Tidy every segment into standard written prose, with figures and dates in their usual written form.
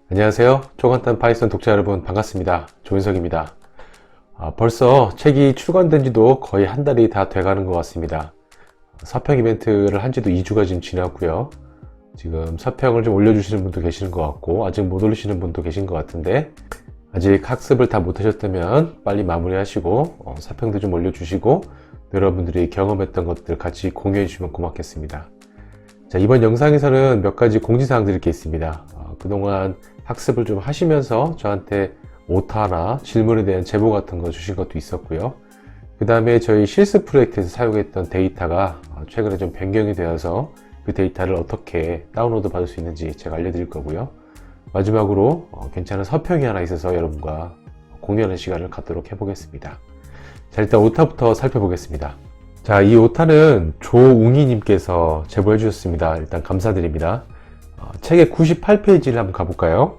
안녕하세요. 초간단 파이썬 독자 여러분 반갑습니다. 조인석입니다. 벌써 책이 출간된 지도 거의 한 달이 다 돼가는 것 같습니다. 서평 이벤트를 한 지도 2주가 지금 지났고요. 지금 서평을 좀 올려주시는 분도 계시는 것 같고 아직 못 올리시는 분도 계신 것 같은데 아직 학습을 다 못하셨다면 빨리 마무리하시고 서평도 좀 올려주시고 여러분들이 경험했던 것들 같이 공유해 주시면 고맙겠습니다. 자, 이번 영상에서는 몇 가지 공지사항 드릴 게 있습니다. 그동안 학습을 좀 하시면서 저한테 오타나 질문에 대한 제보 같은 거 주신 것도 있었고요. 그 다음에 저희 실습 프로젝트에서 사용했던 데이터가 최근에 좀 변경이 되어서 그 데이터를 어떻게 다운로드 받을 수 있는지 제가 알려드릴 거고요. 마지막으로 괜찮은 서평이 하나 있어서 여러분과 공유하는 시간을 갖도록 해보겠습니다. 자, 일단 오타부터 살펴보겠습니다. 자, 이 오타는 조웅이님께서 제보해 주셨습니다. 일단 감사드립니다. 책의 98페이지를 한번 가볼까요?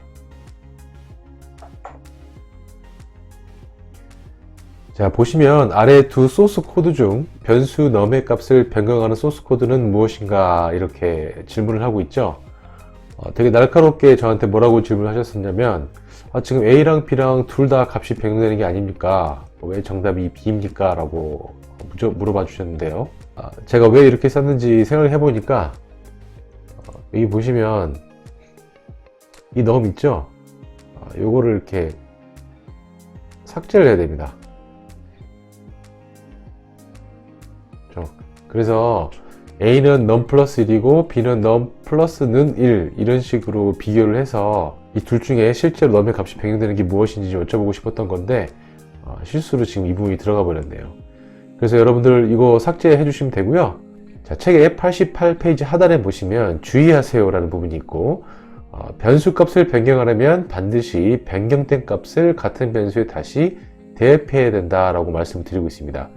자, 보시면 아래 두 소스 코드 중 변수 num의 값을 변경하는 소스 코드는 무엇인가 이렇게 질문을 하고 있죠. 되게 날카롭게 저한테 뭐라고 질문하셨었냐면 지금 A랑 B랑 둘 다 값이 변경되는 게 아닙니까? 왜 정답이 B입니까? 라고 물어봐 주셨는데요. 제가 왜 이렇게 썼는지 생각을 해보니까 여기 보시면 이 넘 있죠? 요거를 이렇게 삭제를 해야 됩니다. 그래서 A는 num 플러스 1이고 B는 num 플러스는 1 이런 식으로 비교를 해서 이 둘 중에 실제로 num의 값이 변경되는 게 무엇인지 여쭤보고 싶었던 건데 실수로 지금 이 부분이 들어가 버렸네요. 그래서 여러분들 이거 삭제해 주시면 되고요. 자, 책의 88페이지 하단에 보시면 주의하세요 라는 부분이 있고 변수 값을 변경하려면 반드시 변경된 값을 같은 변수에 다시 대입해야 된다 라고 말씀드리고 있습니다.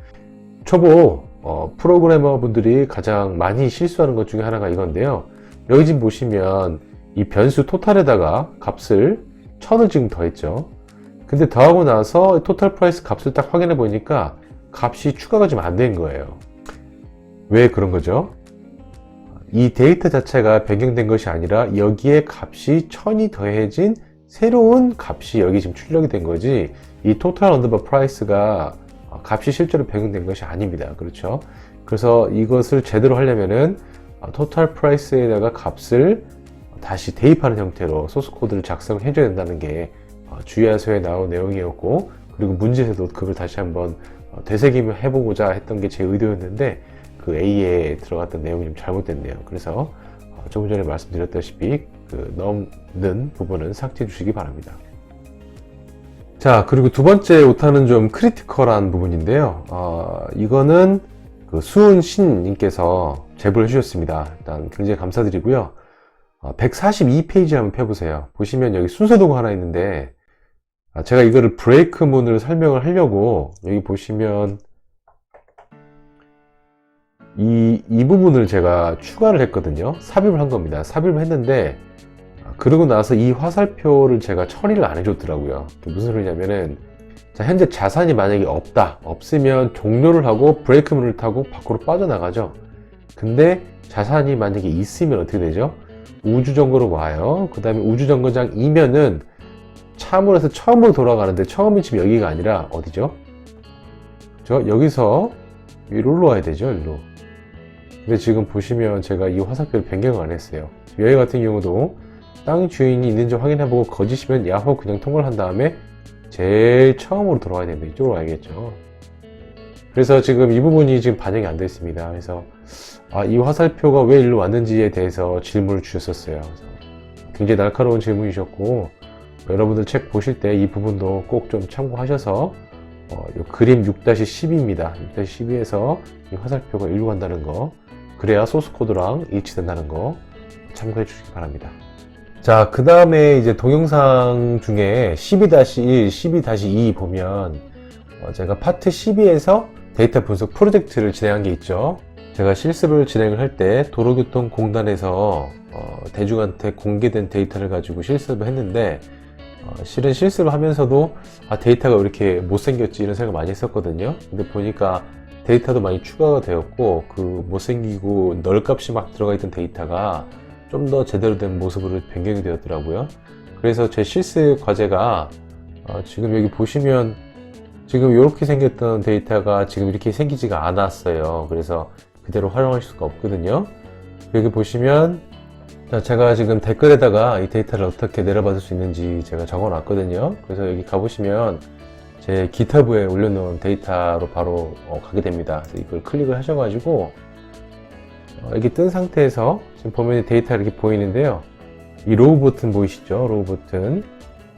초보 프로그래머 분들이 가장 많이 실수하는 것 중에 하나가 이건데요. 여기 지금 보시면 이 변수 토탈에다가 값을 1000을 지금 더했죠. 근데 더하고 나서 토탈 프라이스 값을 딱 확인해 보니까 값이 추가가 좀 안 된 거예요. 왜 그런 거죠? 이 데이터 자체가 변경된 것이 아니라 여기에 값이 1000이 더해진 새로운 값이 여기 지금 출력이 된 거지 이 토탈 언더바 프라이스가 값이 실제로 변경된 것이 아닙니다. 그렇죠? 그래서 이것을 제대로 하려면은 토탈 프라이스에다가 값을 다시 대입하는 형태로 소스 코드를 작성을 해줘야 된다는 게 주의하세요에 나온 내용이었고 그리고 문제에서도 그걸 다시 한번 되새김을 해보고자 했던 게 제 의도였는데 그 A에 들어갔던 내용이 좀 잘못됐네요. 그래서 조금 전에 말씀드렸다시피 그 넘는 부분은 삭제해 주시기 바랍니다. 자, 그리고 두 번째 오타는 좀 크리티컬한 부분인데요. 이거는 그 수은신님께서 제보를 해주셨습니다. 일단 굉장히 감사드리고요. 142페이지 한번 펴보세요. 보시면 여기 순서도가 하나 있는데 제가 이거를 브레이크문을 설명을 하려고 여기 보시면 이 부분을 제가 추가를 했거든요. 삽입을 한 겁니다. 삽입을 했는데 그러고 나서 이 화살표를 제가 처리를 안 해줬더라고요. 무슨 소리냐면은 자, 현재 자산이 만약에 없으면 종료를 하고 브레이크문을 타고 밖으로 빠져나가죠. 근데 자산이 만약에 있으면 어떻게 되죠? 우주정거로 와요. 그 다음에 우주정거장이면은 차문에서 처음으로 돌아가는데 처음이 지금 여기가 아니라 어디죠? 여기서 위로 올라와야 되죠. 일로. 근데 지금 보시면 제가 이 화살표를 변경을 안 했어요. 여기 같은 경우도 땅 주인이 있는지 확인해보고 거짓이면 야호 그냥 통과를 한 다음에 제일 처음으로 돌아가야 되는데 이쪽으로 와야겠죠. 그래서 지금 이 부분이 지금 반영이 안 됐습니다. 그래서 이 화살표가 왜 일로 왔는지에 대해서 질문을 주셨었어요. 굉장히 날카로운 질문이셨고 여러분들 책 보실 때 이 부분도 꼭 좀 참고하셔서 그림 6-12입니다. 6-12에서 이 화살표가 일로 간다는 거 그래야 소스 코드랑 일치된다는 거 참고해 주시기 바랍니다. 자, 그 다음에 이제 동영상 중에 12-1, 12-2 보면 제가 파트 12에서 데이터 분석 프로젝트를 진행한 게 있죠. 제가 실습을 진행을 할 때 도로교통공단에서 대중한테 공개된 데이터를 가지고 실습을 했는데 실은 실습을 하면서도 데이터가 왜 이렇게 못생겼지 이런 생각을 많이 했었거든요. 근데 보니까 데이터도 많이 추가가 되었고 그 못생기고 널 값이 막 들어가 있던 데이터가 좀 더 제대로 된 모습으로 변경이 되었더라고요. 그래서 제 실습 과제가 지금 여기 보시면 지금 이렇게 생겼던 데이터가 지금 이렇게 생기지가 않았어요. 그래서 그대로 활용할 수가 없거든요. 여기 보시면 제가 지금 댓글에다가 이 데이터를 어떻게 내려받을 수 있는지 제가 적어 놨거든요. 그래서 여기 가보시면 제 GitHub에 올려놓은 데이터로 바로 가게 됩니다. 그래서 이걸 클릭을 하셔가지고 이게 뜬 상태에서 지금 보면 데이터가 이렇게 보이는데요. 이 로우 버튼 보이시죠? 로우 버튼.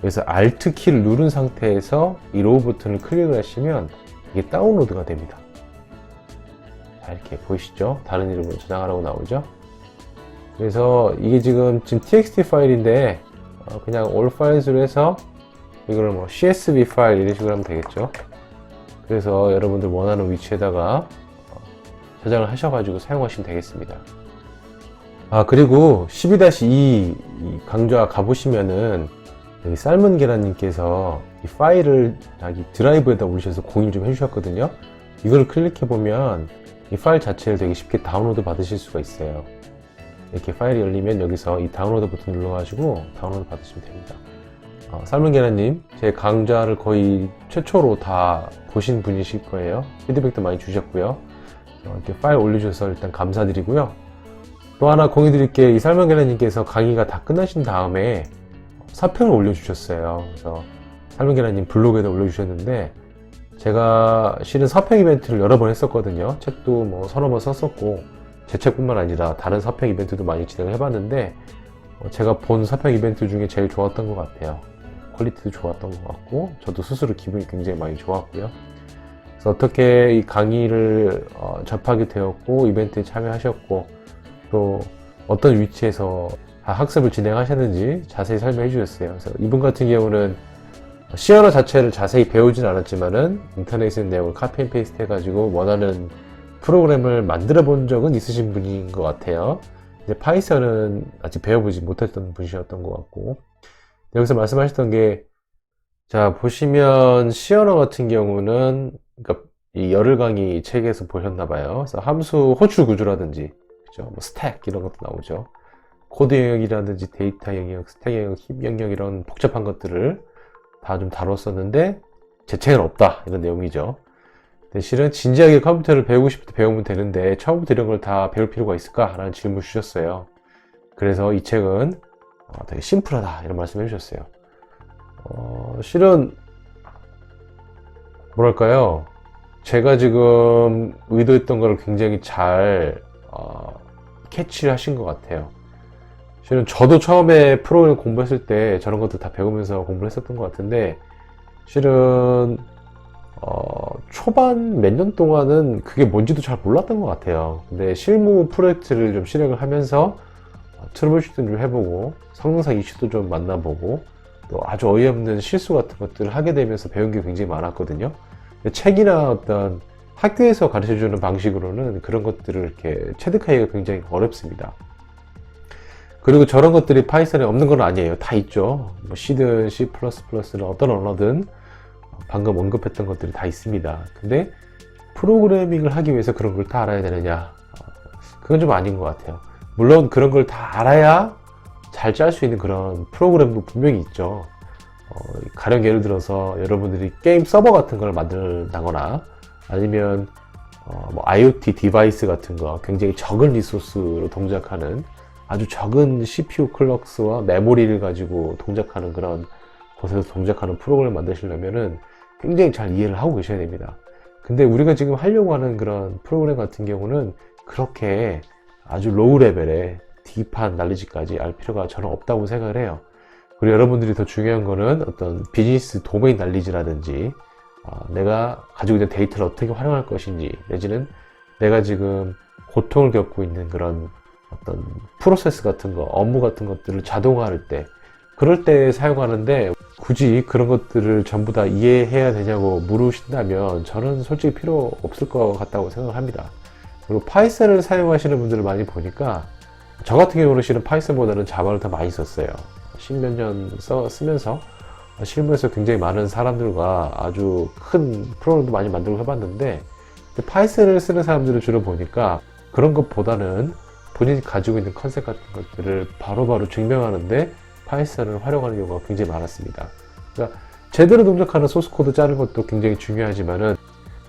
그래서 Alt 키를 누른 상태에서 이 로우 버튼을 클릭을 하시면 이게 다운로드가 됩니다. 자, 이렇게 보이시죠? 다른 이름으로 저장하라고 나오죠? 그래서 이게 지금 txt 파일인데 그냥 all files로 해서 이걸 뭐 csv 파일 이런 식으로 하면 되겠죠. 그래서 여러분들 원하는 위치에다가 저장을 하셔가지고 사용하시면 되겠습니다. 그리고 12-2 강좌 가보시면은 여기 삶은 계란님께서 이 파일을 자기 드라이브에다 올리셔서 공유를 좀 해주셨거든요. 이걸 클릭해보면 이 파일 자체를 되게 쉽게 다운로드 받으실 수가 있어요. 이렇게 파일이 열리면 여기서 이 다운로드 버튼 눌러가지고 다운로드 받으시면 됩니다. 삶은 계란님, 제 강좌를 거의 최초로 다 보신 분이실 거예요. 피드백도 많이 주셨고요. 이렇게 파일 올려주셔서 일단 감사드리고요. 또 하나 공유드릴게, 이 삶은 계란님께서 강의가 다 끝나신 다음에 서평을 올려주셨어요. 그래서 삶은 계란님 블로그에다 올려주셨는데, 제가 실은 서평 이벤트를 여러 번 했었거든요. 책도 뭐 서너 번 썼었고, 제 책뿐만 아니라 다른 서평 이벤트도 많이 진행을 해봤는데, 제가 본 서평 이벤트 중에 제일 좋았던 것 같아요. 퀄리티도 좋았던 것 같고, 저도 스스로 기분이 굉장히 많이 좋았고요. 그래서 어떻게 이 강의를 접하게 되었고, 이벤트에 참여하셨고, 또 어떤 위치에서 학습을 진행하셨는지 자세히 설명해 주셨어요. 그래서 이분 같은 경우는 C 언어 자체를 자세히 배우진 않았지만은 인터넷에 있는 내용을 카피 앤 페이스트 해가지고 원하는 프로그램을 만들어 본 적은 있으신 분인 것 같아요. 이제 파이썬은 아직 배워보지 못했던 분이셨던 것 같고, 여기서 말씀하셨던 게, 자 보시면 C 언어 같은 경우는 그러니까 이 열흘 강의 책에서 보셨나봐요. 그래서 함수 호출 구조라든지, 그죠? 뭐 스택 이런 것도 나오죠. 코드 영역이라든지 데이터 영역, 스택 영역, 힙 영역 이런 복잡한 것들을 다 좀 다뤘었는데 제 책은 없다 이런 내용이죠. 근데 실은 진지하게 컴퓨터를 배우고 싶을 때 배우면 되는데 처음부터 이런 걸 다 배울 필요가 있을까? 라는 질문을 주셨어요. 그래서 이 책은 되게 심플하다 이런 말씀을 해주셨어요. 실은 뭐랄까요, 제가 지금 의도했던 걸 굉장히 잘 캐치를 하신 것 같아요. 실은 저도 처음에 프로그램 공부했을 때 저런 것도 다 배우면서 공부를 했었던 것 같은데, 실은 초반 몇 년 동안은 그게 뭔지도 잘 몰랐던 것 같아요. 근데 실무 프로젝트를 좀 실행을 하면서 트러블 슈팅을 해보고 성능상 이슈도 좀 만나보고 또 아주 어이없는 실수 같은 것들을 하게 되면서 배운 게 굉장히 많았거든요. 근데 책이나 어떤 학교에서 가르쳐주는 방식으로는 그런 것들을 이렇게 체득하기가 굉장히 어렵습니다. 그리고 저런 것들이 파이썬에 없는 건 아니에요. 다 있죠. 뭐 C든 C++든 어떤 언어든 방금 언급했던 것들이 다 있습니다. 근데 프로그래밍을 하기 위해서 그런 걸 다 알아야 되느냐? 그건 좀 아닌 것 같아요. 물론 그런 걸 다 알아야 잘 짤 수 있는 그런 프로그램도 분명히 있죠. 가령 예를 들어서 여러분들이 게임 서버 같은 걸 만든다거나 아니면 뭐 IoT 디바이스 같은 거 굉장히 적은 리소스로 동작하는 아주 적은 CPU 클럭스와 메모리를 가지고 동작하는 그런 곳에서 동작하는 프로그램을 만드시려면은 굉장히 잘 이해를 하고 계셔야 됩니다. 근데 우리가 지금 하려고 하는 그런 프로그램 같은 경우는 그렇게 아주 로우 레벨의 딥한 날리지까지 알 필요가 저는 없다고 생각을 해요. 그리고 여러분들이 더 중요한 거는 어떤 비즈니스 도메인 날리지라든지 내가 가지고 있는 데이터를 어떻게 활용할 것인지, 내지는 내가 지금 고통을 겪고 있는 그런 어떤 프로세스 같은 거, 업무 같은 것들을 자동화할 때, 그럴 때 사용하는데 굳이 그런 것들을 전부 다 이해해야 되냐고 물으신다면 저는 솔직히 필요 없을 것 같다고 생각을 합니다. 그리고 파이썬을 사용하시는 분들을 많이 보니까 저 같은 경우는 실은 파이썬보다는 자바를 더 많이 썼어요. 10몇 년 쓰면서 실무에서 굉장히 많은 사람들과 아주 큰 프로그램도 많이 만들고 해봤는데, 파이썬을 쓰는 사람들을 주로 보니까 그런 것보다는 본인이 가지고 있는 컨셉 같은 것들을 바로바로 증명하는데 파이썬을 활용하는 경우가 굉장히 많았습니다. 그러니까 제대로 동작하는 소스 코드 짜는 것도 굉장히 중요하지만은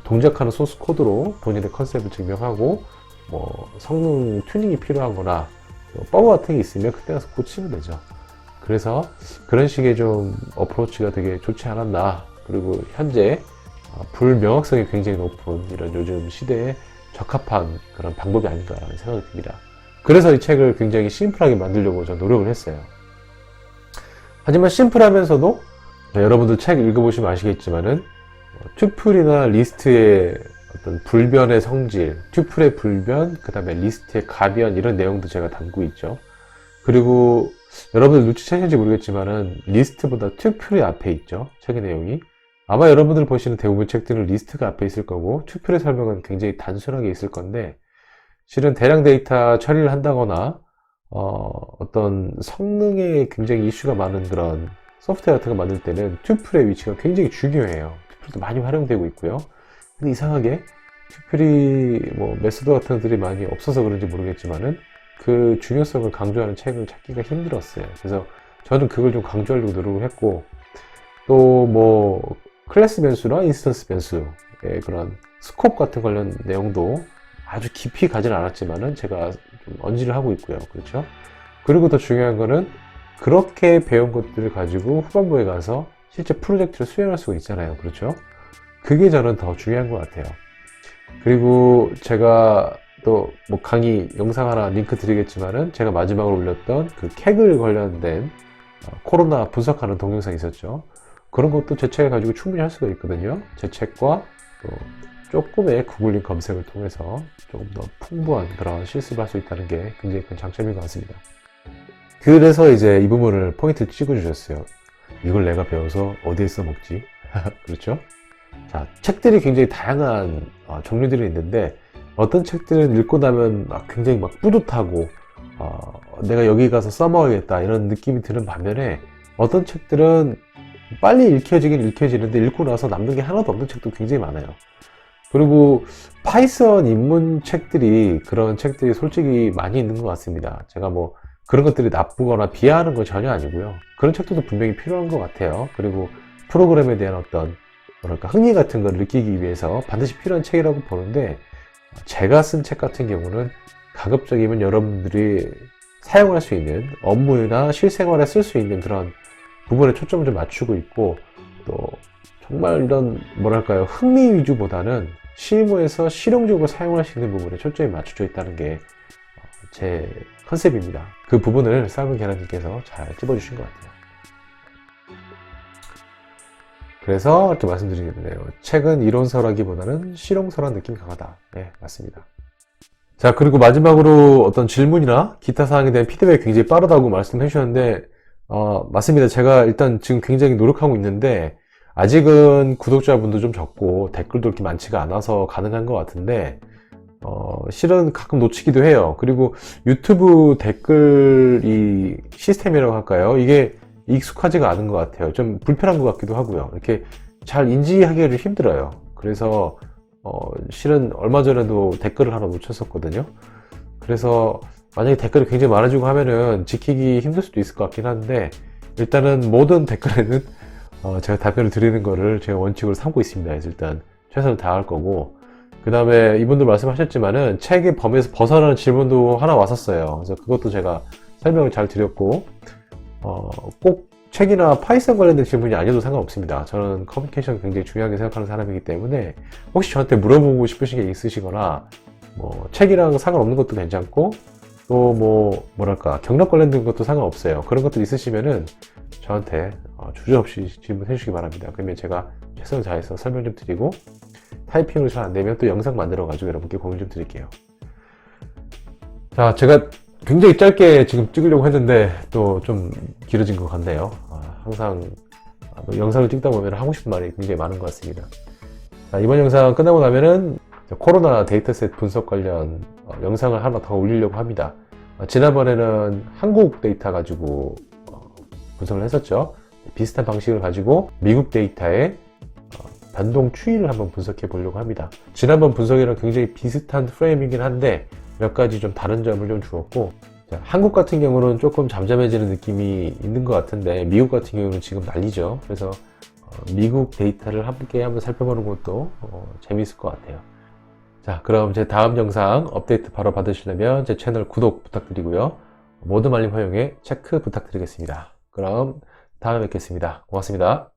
동작하는 소스 코드로 본인의 컨셉을 증명하고 뭐 성능 튜닝이 필요하거나 버그 같은 게 있으면 그때 가서 고치면 되죠. 그래서 그런 식의 좀 어프로치가 되게 좋지 않았나. 그리고 현재 불명확성이 굉장히 높은 이런 요즘 시대에 적합한 그런 방법이 아닌가라는 생각이 듭니다. 그래서 이 책을 굉장히 심플하게 만들려고 저 노력을 했어요. 하지만 심플하면서도 여러분들 책 읽어보시면 아시겠지만은 튜플이나 리스트의 어떤 불변의 성질, 튜플의 불변, 그 다음에 리스트의 가변 이런 내용도 제가 담고 있죠. 그리고 여러분들 눈치채셨는지 모르겠지만은 리스트보다 튜플이 앞에 있죠. 책의 내용이. 아마 여러분들 보시는 대부분 책들은 리스트가 앞에 있을 거고 튜플의 설명은 굉장히 단순하게 있을 건데 실은 대량 데이터 처리를 한다거나 어떤 성능에 굉장히 이슈가 많은 그런 소프트웨어 같은 거 만들 때는 튜플의 위치가 굉장히 중요해요. 튜플도 많이 활용되고 있고요. 근데 이상하게 튜플이 뭐 메소드 같은 것들이 많이 없어서 그런지 모르겠지만은 그 중요성을 강조하는 책을 찾기가 힘들었어요. 그래서 저는 그걸 좀 강조하려고 노력을 했고 또 뭐 클래스 변수나 인스턴스 변수의 그런 스콥 같은 관련 내용도 아주 깊이 가지는 않았지만은 제가 좀 언지를 하고 있고요. 그렇죠? 그리고 더 중요한 거는 그렇게 배운 것들을 가지고 후반부에 가서 실제 프로젝트를 수행할 수가 있잖아요. 그렇죠? 그게 저는 더 중요한 것 같아요. 그리고 제가 또 뭐 강의 영상 하나 링크 드리겠지만은 제가 마지막으로 올렸던 그 캑을 관련된 코로나 분석하는 동영상이 있었죠. 그런 것도 제 책을 가지고 충분히 할 수가 있거든요. 제 책과 또 조금의 구글링 검색을 통해서 조금 더 풍부한 그런 실습을 할 수 있다는 게 굉장히 큰 장점인 것 같습니다. 그래서 이제 이 부분을 포인트 찍어 주셨어요. 이걸 내가 배워서 어디에 써먹지? 그렇죠? 자, 책들이 굉장히 다양한 종류들이 있는데 어떤 책들은 읽고 나면 굉장히 뿌듯하고 내가 여기 가서 써먹어야겠다 이런 느낌이 드는 반면에 어떤 책들은 빨리 읽혀지긴 읽혀지는데 읽고 나서 남는 게 하나도 없는 책도 굉장히 많아요. 그리고 파이썬 입문 책들이 그런 책들이 솔직히 많이 있는 것 같습니다. 제가 뭐 그런 것들이 나쁘거나 비하하는 건 전혀 아니고요. 그런 책들도 분명히 필요한 것 같아요. 그리고 프로그램에 대한 어떤 뭐랄까 흥미 같은 걸 느끼기 위해서 반드시 필요한 책이라고 보는데 제가 쓴 책 같은 경우는 가급적이면 여러분들이 사용할 수 있는 업무나 실생활에 쓸 수 있는 그런 부분에 초점을 좀 맞추고 있고 또 정말 이런 뭐랄까요 흥미 위주보다는 실무에서 실용적으로 사용할 수 있는 부분에 초점이 맞춰져 있다는 게 제 컨셉입니다. 그 부분을 삶은 계란님께서 잘 찝어주신 것 같아요. 그래서 이렇게 말씀드리겠네요. 책은 이론서라기보다는 실용서라는 느낌이 강하다. 네, 맞습니다. 자, 그리고 마지막으로 어떤 질문이나 기타 사항에 대한 피드백이 굉장히 빠르다고 말씀해 주셨는데 맞습니다. 제가 일단 지금 굉장히 노력하고 있는데 아직은 구독자분도 좀 적고 댓글도 그렇게 많지가 않아서 가능한 것 같은데 실은 가끔 놓치기도 해요. 그리고 유튜브 댓글 이 시스템이라고 할까요? 이게 익숙하지가 않은 것 같아요. 좀 불편한 것 같기도 하고요. 이렇게 잘 인지하기가 힘들어요. 그래서 실은 얼마 전에도 댓글을 하나 놓쳤었거든요. 그래서 만약에 댓글이 굉장히 많아지고 하면은 지키기 힘들 수도 있을 것 같긴 한데 일단은 모든 댓글에는 제가 답변을 드리는 거를 제가 원칙으로 삼고 있습니다. 그래서 일단 최선을 다할 거고 그 다음에 이분도 말씀하셨지만은 책의 범위에서 벗어나는 질문도 하나 왔었어요. 그래서 그것도 제가 설명을 잘 드렸고 꼭 책이나 파이썬 관련된 질문이 아니어도 상관없습니다. 저는 커뮤니케이션 굉장히 중요하게 생각하는 사람이기 때문에 혹시 저한테 물어보고 싶으신 게 있으시거나 뭐 책이랑 상관없는 것도 괜찮고 또 뭐 뭐랄까 경력 관련된 것도 상관없어요. 그런 것들 있으시면은 저한테 주저없이 질문해 주시기 바랍니다. 그러면 제가 최선을 다해서 설명 좀 드리고 타이핑으로 잘 안 되면 또 영상 만들어 가지고 여러분께 공유 좀 드릴게요. 자, 제가 굉장히 짧게 지금 찍으려고 했는데 또 좀 길어진 것 같네요. 항상 영상을 찍다 보면 하고 싶은 말이 굉장히 많은 것 같습니다. 자, 이번 영상 끝나고 나면은 코로나 데이터셋 분석 관련 영상을 하나 더 올리려고 합니다. 지난번에는 한국 데이터 가지고 분석을 했었죠. 비슷한 방식을 가지고 미국 데이터의 변동 추이를 한번 분석해 보려고 합니다. 지난번 분석이랑 굉장히 비슷한 프레임이긴 한데 몇 가지 좀 다른 점을 좀 주었고 한국 같은 경우는 조금 잠잠해지는 느낌이 있는 것 같은데 미국 같은 경우는 지금 난리죠. 그래서 미국 데이터를 함께 한번 살펴보는 것도 재미있을 것 같아요. 자, 그럼 제 다음 영상 업데이트 바로 받으시려면 제 채널 구독 부탁드리고요. 모든 알림 허용에 체크 부탁드리겠습니다. 그럼 다음에 뵙겠습니다. 고맙습니다.